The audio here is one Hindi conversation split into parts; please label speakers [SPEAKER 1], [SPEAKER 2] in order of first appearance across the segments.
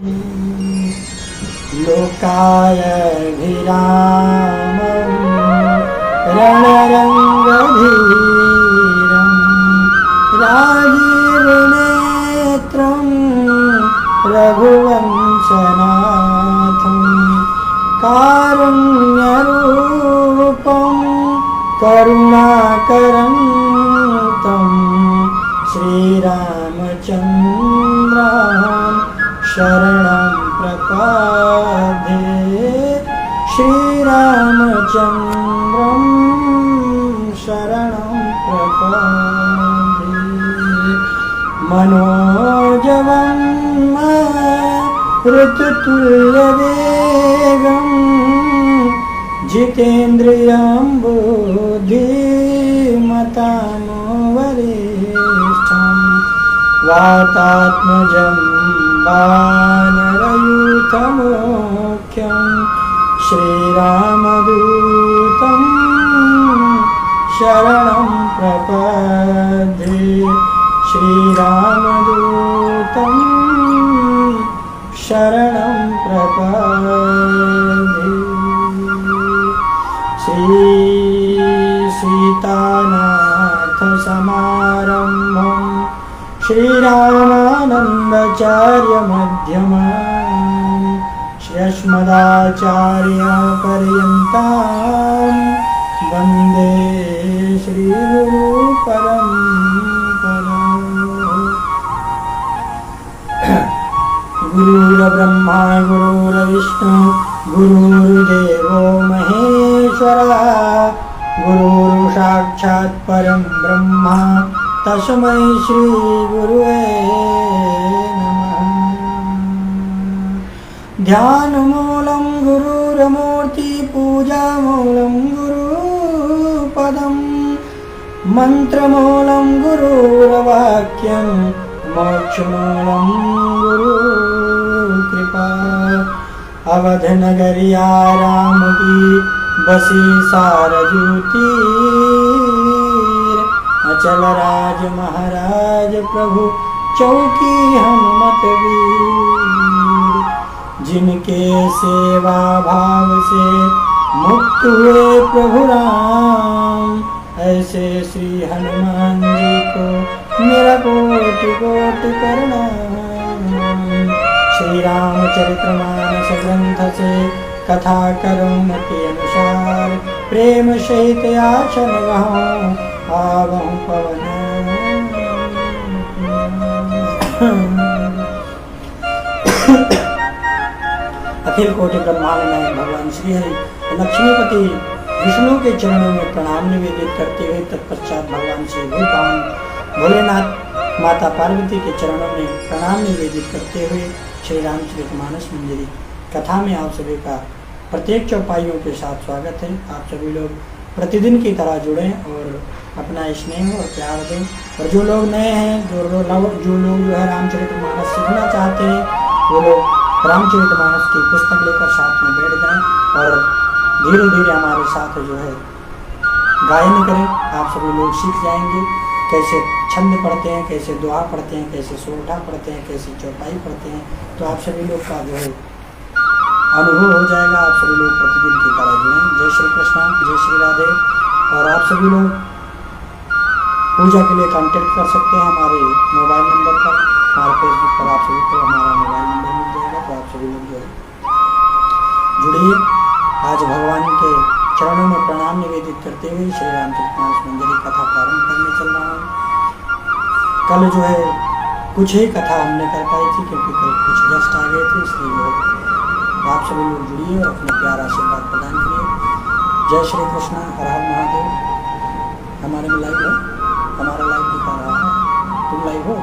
[SPEAKER 1] लोकायभिरामं रणरङ्गधीरं राजीवनेत्रं रघुवंशनाथं कारुण्यरूपं करुणाकरन्तं श्रीरामचन्द्रं शरणं प्रपद्ये श्रीरामचन्द्रं शरणं प्रपद्ये मनोजवं ऋतुतुल्यवेगं जितेन्द्रियं बुद्धिमतां वरिष्ठं वातात्मजं वानरयूथमुख्यं श्रीरामदूतं शरणं प्रपद्ये श्रीरामदूतं शरणं प्रपद्ये श्रीसीतानाथसमारम्भं श्रीरामानन्दाचार्यमध्यमाम् श्रीअस्मदाचार्यपर्यन्तां वन्दे श्रीगुरुपरम्पराम्। गुरुर्ब्रह्मा गुरुर्विष्णु गुरुर्देवो महेश्वरः गुरुर्साक्षात् परं ब्रह्म तस्मै श्री गुरुवे नमः। ध्यानमूलं गुरुर्मूर्ति पूजामूलं गुरुपदं मंत्रमूलं गुरुर्वाक्यं मोक्षमूलं गुरुकृपा। अवधनगरिया राम की बसी सारजूती अचल राज महाराज प्रभु चौकी हनुमत वीर। जिनके सेवा भाव से मुक्त हुए प्रभु राम ऐसे श्री हनुमान जी को मेरा कोटि कोटि प्रणाम। श्री रामचरितमानस ग्रंथ से कथा करुण के अनुसार प्रेम सहित आचन गाऊं आवहु पवन। अखिल कोटि ब्रह्मांड नायक भगवान श्री हरि लक्ष्मीपति विष्णु के चरणों में प्रणाम निवेदित करते हुए तत्पश्चात भगवान श्री भोलेनाथ माता पार्वती के चरणों में प्रणाम निवेदित करते हुए श्री रामचरितमानस मंजरी कथा में आप सभी का प्रत्येक चौपाइयों के साथ स्वागत है। आप सभी लोग प्रतिदिन की तरह जुड़ें और अपना स्नेह और प्यार दें। और जो लोग नए हैं, जो लोग जो है रामचरितमानस सीखना चाहते हैं, वो लोग रामचरितमानस की पुस्तक लेकर साथ में बैठ जाएं और धीरे धीरे हमारे साथ जो है गायन करें। आप सभी लोग सीख जाएंगे कैसे छंद पढ़ते हैं, कैसे दुआ पढ़ते हैं, कैसे सोरठा पढ़ते हैं, कैसे चौपाई पढ़ते हैं। तो आप सभी लोग का जो है अनुभव हो जाएगा। आप सभी लोग प्रतिदिन की तरह जुड़ें। जय श्री कृष्ण, जय श्री राधे। और आप सभी लोग पूजा के लिए कांटेक्ट कर सकते हैं हमारे मोबाइल नंबर पर। हमारे फेसबुक पर आप सभी को हमारा मोबाइल नंबर मिल जाएगा। तो आप सभी लोग जो है जुड़िए। आज भगवान के चरणों में प्रणाम निवेदित करते हुए श्री रामचरितमानस मंजरी कथा प्रारंभ करने चल रहा हूँ। कल जो है कुछ ही कथा हमने कर पाई थी क्योंकि कल कुछ गेस्ट आ गए थे, इसलिए जो आप सभी लोग जुड़िए और अपने प्यार आशीर्वाद प्रदान करिए। जय श्री कृष्ण, हर हर महादेव। हमारे में लाइव है, हमारा लाइव दिखा रहा है, तुम लाइव हो?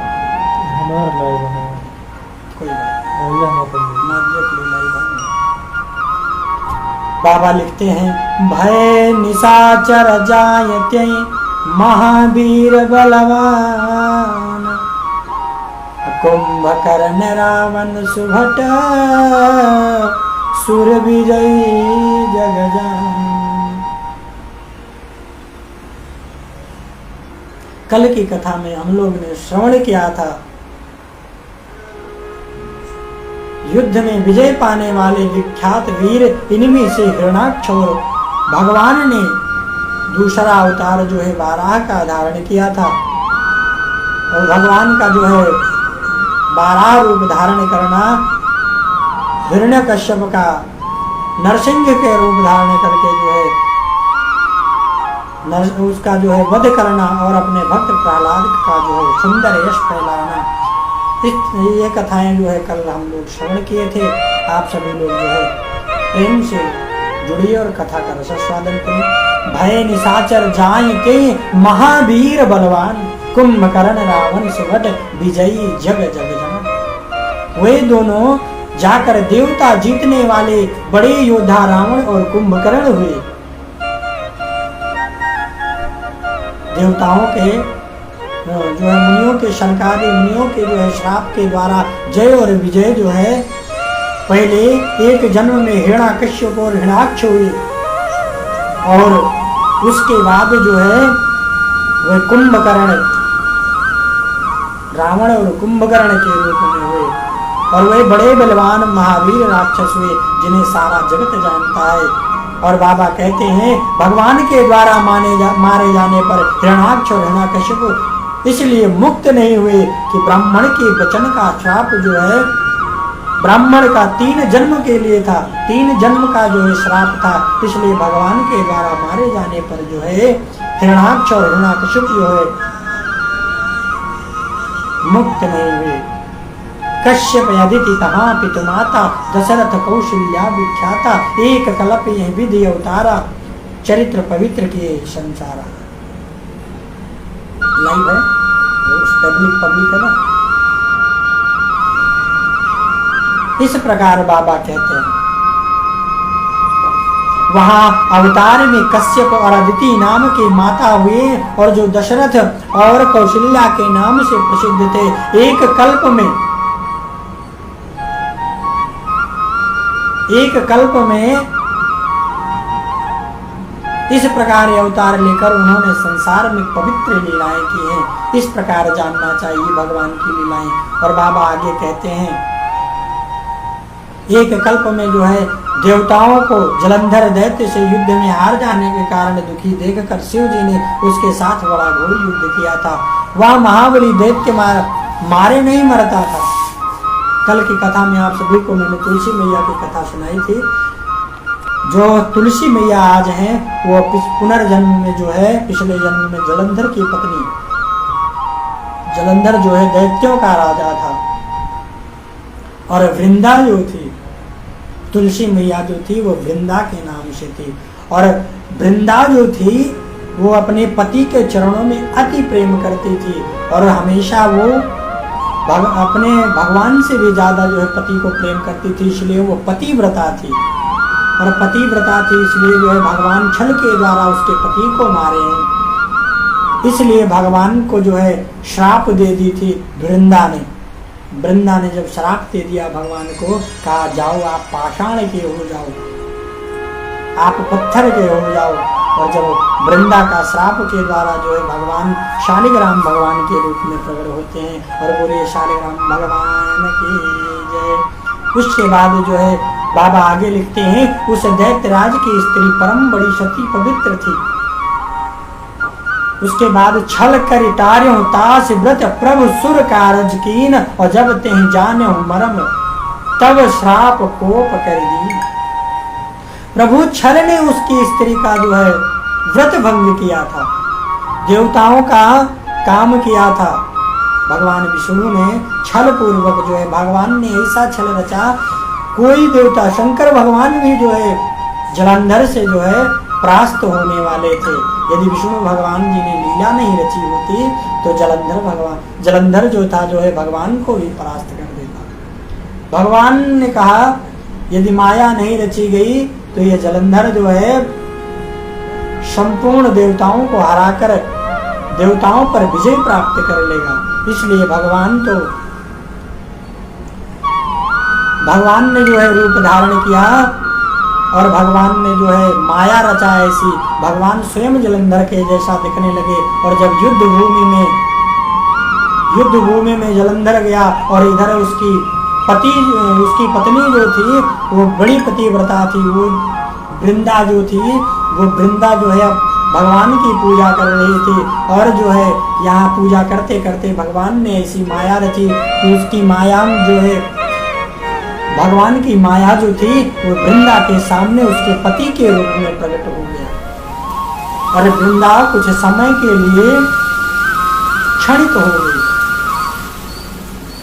[SPEAKER 2] हमारा लाइव है,
[SPEAKER 1] कोई बात
[SPEAKER 2] नहीं।
[SPEAKER 1] बाबा लिखते हैं, भय निशाचर जायते महावीर बलवान, कुंभकर्ण रावण सुभट सुर विजयी जगजान। कल की कथा में हम लोग ने श्रवण किया था युद्ध में विजय पाने वाले विख्यात वीर इनमें से हिरण्याक्ष और भगवान ने दूसरा अवतार जो है वाराह का धारण किया था। और भगवान का जो है वाराह रूप धारण करना, हिरण्यकश्यप का नरसिंह के रूप धारण करके जो है उसका जो है वध करना और अपने भक्त प्रहलाद का जो है सुंदर यश फैलाना, ये कथाएं जो है कल हम लोग श्रवण किए थे। आप सभी लोग जो है प्रेम से जुड़िए और कथा का रसास्वादन करें। भय निशाचर जायते महावीर बलवान, कुंभकर्ण रावण से वध विजयी जग जग जान। वे दोनों जाकर देवता जीतने वाले बड़े योद्धा रावण और कुंभकर्ण हुए। देवताओं के जो है मुनियों के, शनकादि मुनियों के जो है श्राप के द्वारा जय और विजय जो है पहले एक जन्म में हिरण्याकश्यप और हिरण्याक्ष हुए और उसके बाद जो है वह कुंभकर्ण, रावण और कुंभकर्ण के रूप में हुए और वे बड़े बलवान महावीर राक्षस हुए जिन्हें सारा जगत जानता है। और बाबा कहते हैं भगवान के द्वारा मारे जाने पर हिरण्याक्ष और हिरण्याकश्यप इसलिए मुक्त नहीं हुए कि ब्राह्मण के वचन का श्राप जो है ब्राह्मण का 3 जन्म के लिए था, 3 जन्म का जो है श्राप था, इसलिए भगवान के द्वारा मारे जाने पर जो है हिरण्याक्ष और हिरण्याकश्यप जो है मुक्त नहीं हुए। कश्यप अदिति तहा पितुमाता दशरथ कौशल्या विख्याता, एक कल्प यह विधि अवतारा, चरित्र पवित्र किए संसारा। लाइव है, पब्लिक है ना। इस प्रकार बाबा कहते हैं वहां अवतार में कश्यप और अदिति नाम के माता हुए और जो दशरथ और कौशल्या के नाम से प्रसिद्ध थे। एक कल्प में इस प्रकार अवतार लेकर उन्होंने संसार में पवित्र लीलाएं की हैं। इस प्रकार जानना चाहिए भगवान की लीलाएं। और बाबा आगे कहते हैं एक कल्प में जो है देवताओं को जलंधर दैत्य से युद्ध में हार जाने के कारण दुखी देखकर शिव जी ने उसके साथ बड़ा घोर युद्ध किया था। वह महाबली दैत्य मारे नहीं मरता था। कल की कथा में आप सभी को मैंने तुलसी मैया की कथा सुनाई थी। जो तुलसी मैया आज हैं वो पुनर्जन्म में जो है पिछले जन्म में जलंधर की पत्नी, जलंधर जो है दैत्यों का राजा था और वृंदा जो थी, तुलसी मैया जो थी वो वृंदा के नाम से थी। और वृंदा जो थी वो अपने पति के चरणों में अति प्रेम करती थी और हमेशा वो अपने भगवान से भी ज्यादा जो है पति को प्रेम करती थी, इसलिए वो पतिव्रता थी। और पतिव्रता थी इसलिए जो है भगवान छल के द्वारा उसके पति को मारे हैं। इसलिए भगवान को जो है श्राप दे दी थी वृंदा ने। वृंदा ने जब श्राप दे दिया भगवान को, कहा जाओ आप पाषाण के हो जाओ, आप पत्थर के हो जाओ। और जब वृंदा का श्राप के द्वारा जो है भगवान शालिग्राम भगवान के रूप में प्रकट होते हैं और बोले शालिग्राम भगवान की जय। उसके बाद जो है बाबा आगे लिखते हैं उस दैत्यराज की स्त्री परम बड़ी सती पवित्र थी। उसके बाद छल कर तार्यो तास व्रत प्रभु सुर कारज कीन और जब ते जाने मरम तब श्राप कोप कर दी। प्रभु छल ने उसकी स्त्री का जो है व्रत भंग किया था, देवताओं का काम किया था। भगवान विष्णु ने छल पूर्वक जो है भगवान ने ऐसा छल रचा, कोई देवता शंकर भगवान भी जो है जलंधर से जो है परास्त होने वाले थे। यदि विष्णु भगवान जी ने लीला नहीं रची होती तो जलंधर जो था जो है भगवान को भी परास्त कर देता। भगवान ने कहा यदि माया नहीं रची गई तो ये जलंधर जो है संपूर्ण देवताओं को हराकर देवताओं पर विजय प्राप्त कर लेगा। इसलिए भगवान ने जो है रूप धारण किया और भगवान ने जो है माया रचा ऐसी, भगवान स्वयं जलंधर के जैसा दिखने लगे। और जब युद्ध भूमि में जलंधर गया और इधर उसकी पति, उसकी पत्नी जो थी वो बड़ी पतिव्रता थी। वो वृंदा जो थी, वो वृंदा जो है भगवान की पूजा कर रही थी। और जो है यहाँ पूजा करते करते भगवान ने ऐसी माया रची कि उसकी माया जो है, भगवान की माया जो थी वो वृंदा के सामने उसके पति के रूप में प्रकट हो गया। और वृंदा कुछ समय के लिए क्षणिक हो गई।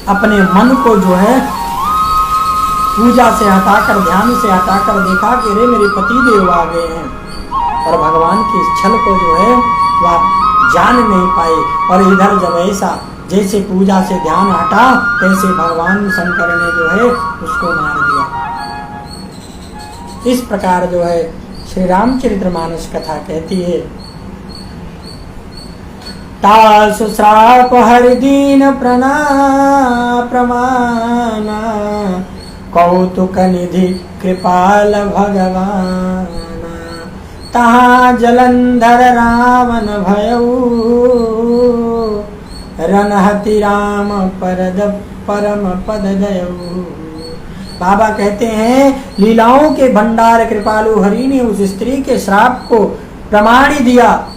[SPEAKER 1] अपने मन को जो है पूजा से हटाकर, ध्यान से हटाकर देखा कि रे मेरे पति देव आ गए हैं। और भगवान की इस छल को जो है वह जान नहीं पाए। और इधर जब ऐसा जैसे पूजा से ध्यान हटा, तैसे भगवान शंकर ने जो है उसको मार दिया। इस प्रकार जो है श्री रामचरितमानस कथा कहती है, तासु श्राप हरि दीन प्रमाना, कौतुक निधि कृपाल भगवान, तहाँ जलंधर रावण भयऊ, रनहति राम परम पद जयऊ। बाबा कहते हैं लीलाओं के भंडार कृपालु हरि ने उस स्त्री के श्राप को प्रमाण दिया,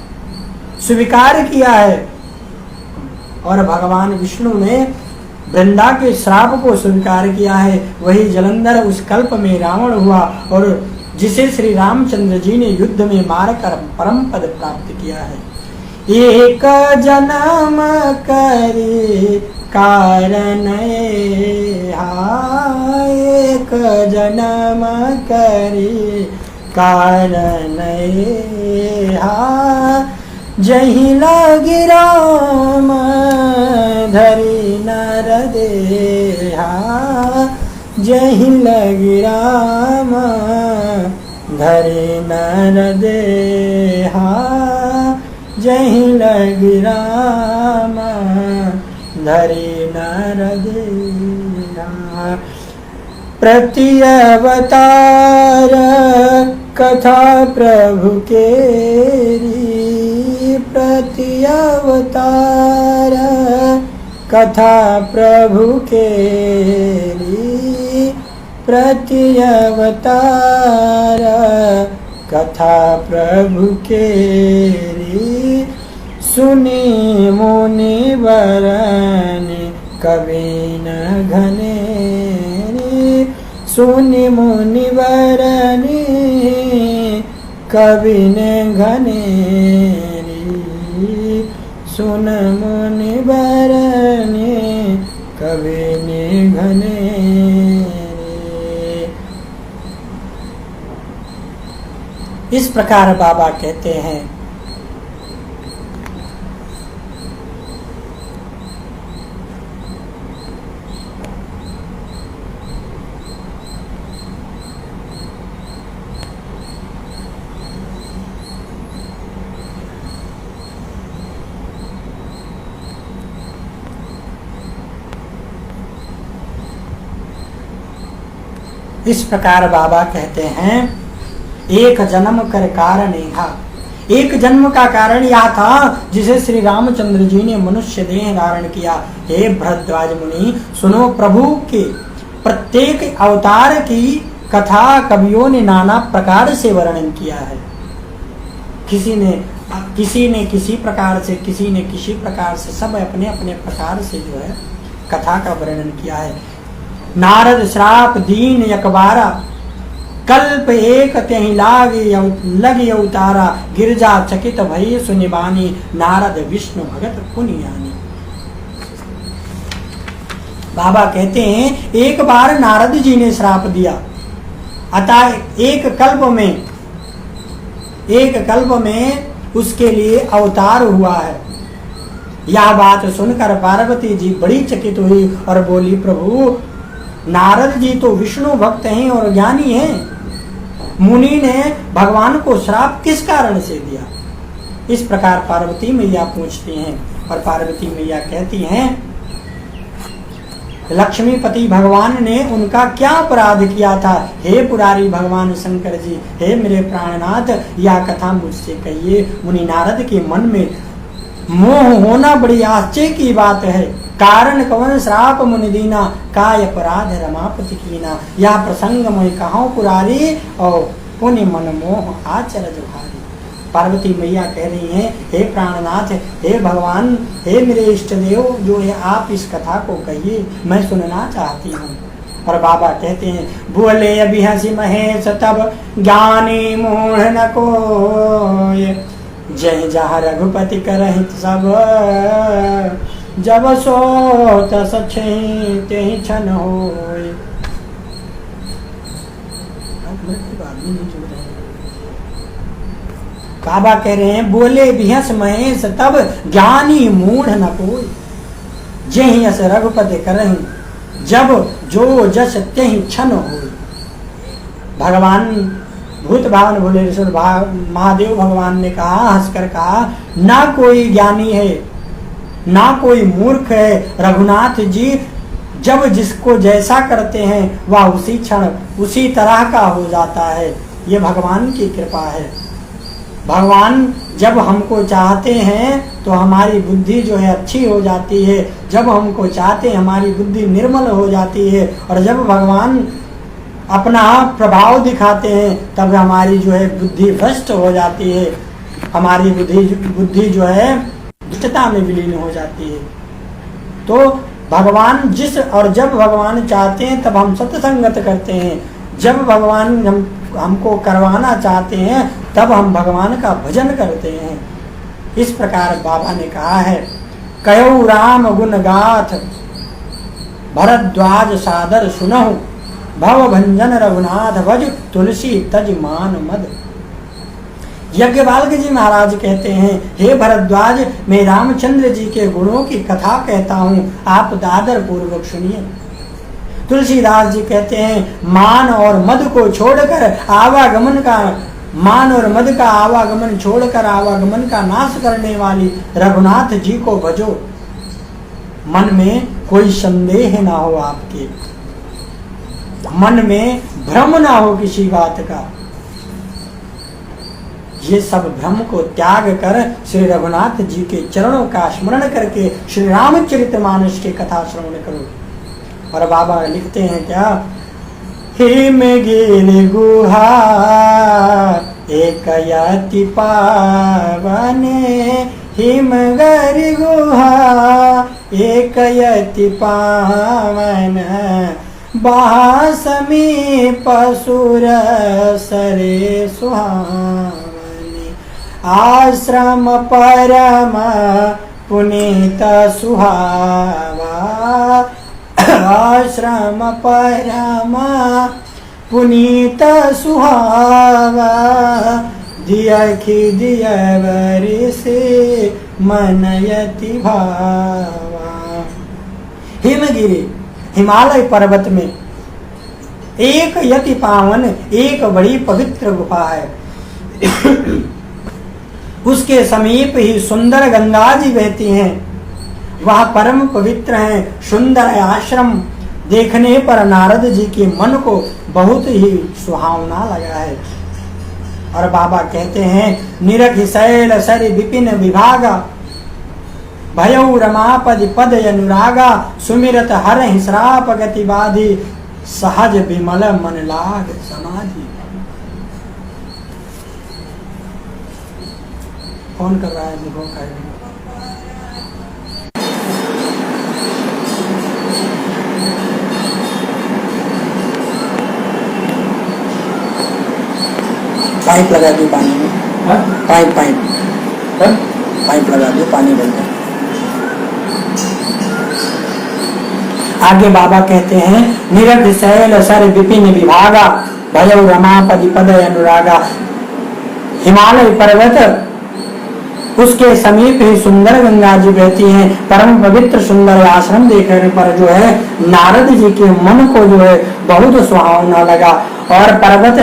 [SPEAKER 1] स्वीकार किया है। और भगवान विष्णु ने वृंदा के श्राप को स्वीकार किया है। वही जलंधर उस कल्प में रावण हुआ और जिसे श्री रामचंद्र जी ने युद्ध में मारकर परम पद प्राप्त किया है। एक जन्म करे कारण एक जन्म करे कारण जही लगी राम धरी नर देहा, जही लगी राम धरी नर देहा, जही लगी राम धरी नर देहा। प्रति अवतार कथा प्रभु केरी, प्रति अवतार कथा प्रभु केरी, प्रति अवतार कथा प्रभु केरी। सुनी मुनि वरनि कवि न घनेरी, सुनि मुनि वरनि कवि न घनेरी, सुन मुनि वरनि कवि न घनेरी। इस प्रकार बाबा कहते हैं इस प्रकार बाबा कहते हैं एक जन्म कर कारण यह, एक जन्म का कारण यह था जिसे श्री रामचंद्र जी ने मनुष्य देह धारण किया। हे भरद्वाज मुनि सुनो, प्रभु के प्रत्येक अवतार की कथा कवियों ने नाना प्रकार से वर्णन किया है। किसी ने किसी प्रकार से, किसी ने किसी प्रकार से, सब अपने अपने प्रकार से जो है कथा का वर्णन किया है। नारद श्राप दीन यकबारा, कल्प एक त्यहि लगी अवतारा, गिरजा चकित भई सुनिबानी, नारद विष्णु भगत पुनियानी। बाबा कहते हैं एक बार नारद जी ने श्राप दिया, अतः एक कल्प में उसके लिए अवतार हुआ है। यह बात सुनकर पार्वती जी बड़ी चकित हुई और बोली, प्रभु नारद जी तो विष्णु भक्त हैं और ज्ञानी हैं, मुनि ने भगवान को श्राप किस कारण से दिया? इस प्रकार पार्वती मैया पूछती हैं और पार्वती मैया कहती हैं लक्ष्मीपति भगवान ने उनका क्या अपराध किया था? हे पुरारी भगवान शंकर जी, हे मेरे प्राणनाथ, यह कथा मुझसे कहिए। मुनि नारद के मन में मोह होना बड़ी आश्चर्य की बात है। कारण कवन श्राप मुनि दीना, काय अपराध रमापति कीना। यह प्रसंग मैं कहां पुरारी, और पुण्य मन मोह आचरज भारी। पार्वती मैया कह रही हैं, हे प्राणनाथ, हे भगवान, हे मेरे इष्ट देव, जो है आप इस कथा को कहिए, मैं सुनना चाहती हूँ। और बाबा कहते हैं, बोले अभी हंसी महेश तब ज्ञानी मूढ़ न कोय, जय जहाँ रघुपति करहित सब, जब सोत सही छन होय। बाबा कह रहे हैं, बोले बिहस महेश तब ज्ञानी मूढ़ न कोई, जेहि यस रघुपति करहि, जब जो जस तेहि छन होय। भगवान भूत भावन भोलेश्वर महादेव भगवान ने कहा, हंसकर कहा, ना कोई ज्ञानी है ना कोई मूर्ख है, रघुनाथ जी जब जिसको जैसा करते हैं वह उसी क्षण उसी तरह का हो जाता है। ये भगवान की कृपा है। भगवान जब हमको चाहते हैं तो हमारी बुद्धि जो है अच्छी हो जाती है, जब हमको चाहते हैं हमारी बुद्धि निर्मल हो जाती है, और जब भगवान अपना प्रभाव दिखाते हैं तब हमारी जो है बुद्धि भ्रष्ट हो जाती है, हमारी बुद्धि जो है दुष्टता में विलीन हो जाती है। तो भगवान जब भगवान चाहते हैं तब हम सत्संगत करते हैं, जब भगवान हमको करवाना चाहते हैं तब हम भगवान का भजन करते हैं। इस प्रकार बाबा ने कहा है, कहो राम गुण गाथ भरद्वाज सादर सुनहु, भव भंजन रघुनाथ भज तुलसी तज मान मद। यज्ञपाल जी महाराज कहते हैं, हे भरद्वाज, मैं रामचंद्र जी के गुणों की कथा कहता हूँ, आप दादर पूर्वक सुनिए। तुलसीदास जी कहते हैं, मान और मद को छोड़कर मान और मद का आवागमन छोड़कर आवागमन का नाश करने वाली रघुनाथ जी को भजो। मन में कोई संदेह ना हो, आपके मन में भ्रम ना हो किसी बात का। ये सब भ्रम को त्याग कर श्री रघुनाथ जी के चरणों का स्मरण करके श्री रामचरितमानस की कथा श्रवण करो। और बाबा लिखते हैं क्या, हिम गिर गुहा एक यति पावने, हिम गर गुहा एक यति पावन, बहा समीप सुर सरे सुहावनी, आश्रम परम पुनीत सुहावा, आश्रम परम पुनीत सुहावा, दियखि दियवरि से मनयति भावा। हिमगिरी हिमालय पर्वत में एक यति पावन, एक बड़ी पवित्र गुफा है। उसके समीप ही सुंदर गंगा जी बहती हैं। वह परम पवित्र हैं। सुंदर आश्रम देखने पर नारद जी के मन को बहुत ही सुहावना लगा है। और बाबा कहते हैं, निरखि शैल सरि विपिन विभागा, भयउ रमापति पद अनुरागा, सुमिरत हरहि श्राप गति बाधि, सहज विमल मन लाग समाधि। कौन कर रहा है? देखो पाइप लगा दो पानी में। पाइप लगा दो, पानी भर दो। आगे बाबा कहते हैं, निरख शैल सर विपिन विभागा, भयउ रमापति पद अनुरागा। हिमालय पर्वत उसके समीप ही सुंदर गंगा जी बहती हैं। परम पवित्र सुंदर आश्रम देखने पर जो है नारद जी के मन को जो है बहुत सुहावना लगा। और पर्वत,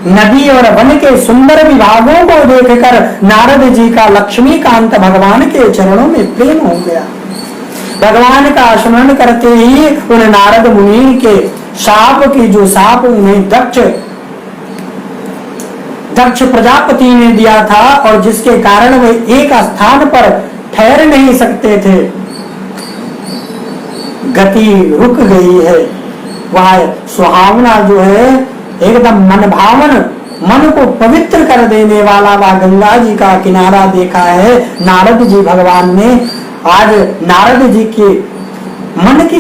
[SPEAKER 1] नदी और वन के सुंदर विभागों को देखकर नारद जी का लक्ष्मीकांत भगवान के चरणों में प्रेम हो गया। भगवान का स्मरण करते ही उन नारद मुनि के साप की जो साप उन्हें दक्ष प्रजापति ने दिया था, और जिसके कारण वे एक स्थान पर ठहर नहीं सकते थे, गति रुक गई है। वह सुहावना जो है एकदम मन भावन, मन को पवित्र कर देने वाला वह गंगा जी का किनारा देखा है नारद जी भगवान ने। आज नारद जी के मन की